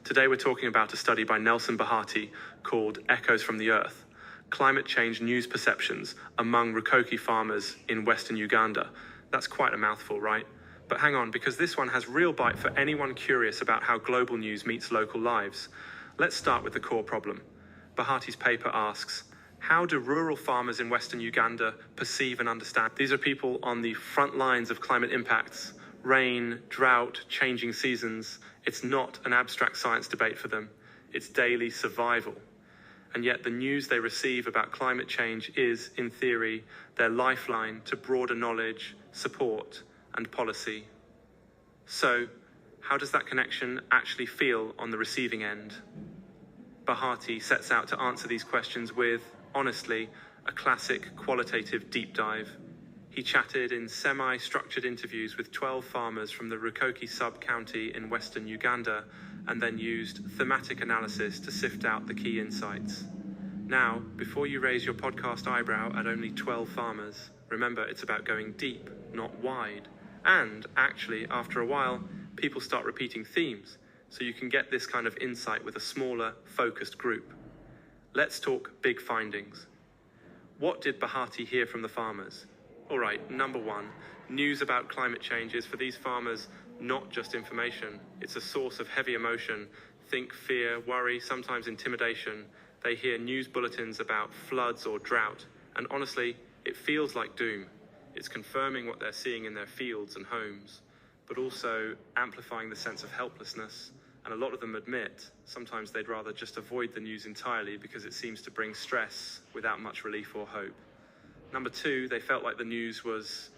Today we're talking about a study by Nelson Bahati called Echoes from the Earth, Climate Change News Perceptions Among Rukoki Farmers in Western Uganda. That's quite a mouthful, right? But hang on, because this one has real bite for anyone curious about how global news meets local lives. Let's start with the core problem. Bahati's paper asks, how do rural farmers in Western Uganda perceive and understand? These are people on the front lines of climate impacts, rain, drought, changing seasons. It's not an abstract science debate for them. It's daily survival. And yet the news they receive about climate change is, in theory, their lifeline to broader knowledge, support, and policy. So, how does that connection actually feel on the receiving end? Bahati sets out to answer these questions with, honestly, a classic qualitative deep dive. He chatted in semi-structured interviews with 12 farmers from the Rukoki Sub-county in Western Uganda, and then used thematic analysis to sift out the key insights. Now, before you raise your podcast eyebrow at only 12 farmers, remember it's about going deep, not wide. And actually, after a while, people start repeating themes, so you can get this kind of insight with a smaller, focused group. Let's talk big findings. What did Bahati hear from the farmers? All right, number one, news about climate change is for these farmers not just information. It's a source of heavy emotion. Think fear, worry, sometimes intimidation. They hear news bulletins about floods or drought, and honestly, it feels like doom. It's confirming what they're seeing in their fields and homes, but also amplifying the sense of helplessness. And a lot of them admit sometimes they'd rather just avoid the news entirely because it seems to bring stress without much relief or hope. Number two, they felt like the news was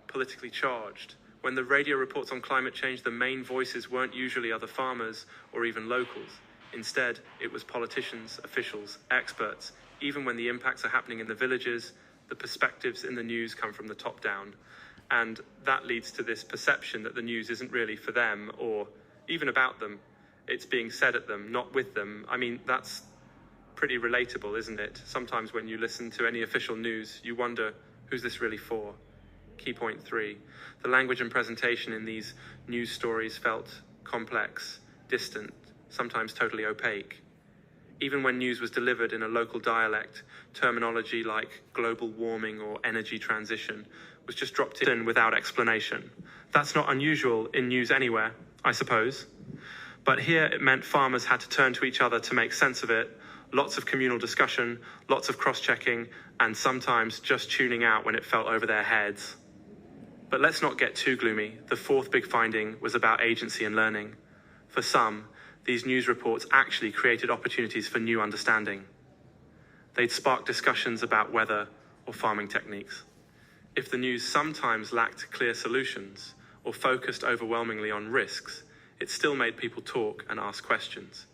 politically charged. When the radio reports on climate change, the main voices weren't usually other farmers or even locals. Instead, it was politicians, officials, experts. Even when the impacts are happening in the villages, the perspectives in the news come from the top down. And that leads to this perception that the news isn't really for them or even about them. It's being said at them, not with them. I mean, that's pretty relatable, isn't it? Sometimes when you listen to any official news, you wonder, who's this really for? Key point 3, the language and presentation in these news stories felt complex, distant, sometimes totally opaque. Even when news was delivered in a local dialect, terminology like global warming or energy transition was just dropped in without explanation. That's not unusual in news anywhere, I suppose. But here it meant farmers had to turn to each other to make sense of it. Lots of communal discussion, lots of cross-checking, and sometimes just tuning out when it felt over their heads. But let's not get too gloomy. The fourth big finding was about agency and learning. For some, these news reports actually created opportunities for new understanding. They'd spark discussions about weather or farming techniques. If the news sometimes lacked clear solutions or focused overwhelmingly on risks, it still made people talk and ask questions.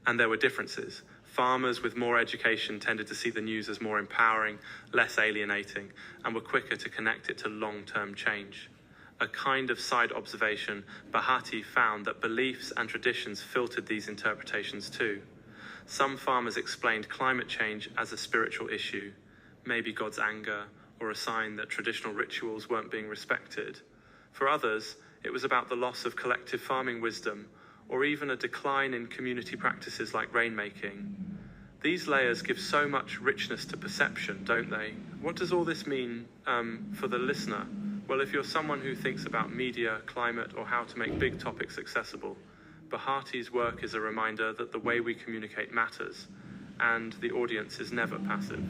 And there were differences. Farmers with more education tended to see the news as more empowering, less alienating, and were quicker to connect it to long-term change. A kind of side observation, Bahati found that beliefs and traditions filtered these interpretations too. Some farmers explained climate change as a spiritual issue, maybe God's anger, or a sign that traditional rituals weren't being respected. For others, it was about the loss of collective farming wisdom, or even a decline in community practices like rainmaking. These layers give so much richness to perception, don't they? What does all this mean for the listener? Well, if you're someone who thinks about media, climate, or how to make big topics accessible, Bahati's work is a reminder that the way we communicate matters, and the audience is never passive.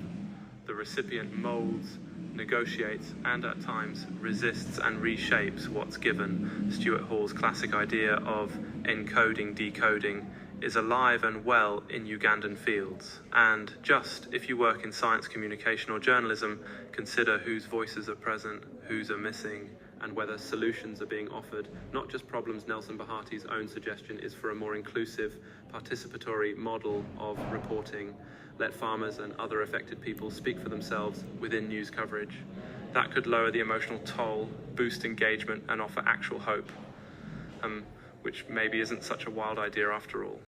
The recipient molds, negotiates, and at times resists and reshapes what's given. Stuart Hall's classic idea of encoding, decoding is alive and well in Ugandan fields. And just if you work in science communication or journalism, consider whose voices are present, whose are missing, and whether solutions are being offered, not just problems. Nelson Bahati's own suggestion is for a more inclusive, participatory model of reporting. Let farmers and other affected people speak for themselves within news coverage. That could lower the emotional toll, boost engagement, and offer actual hope, which maybe isn't such a wild idea after all.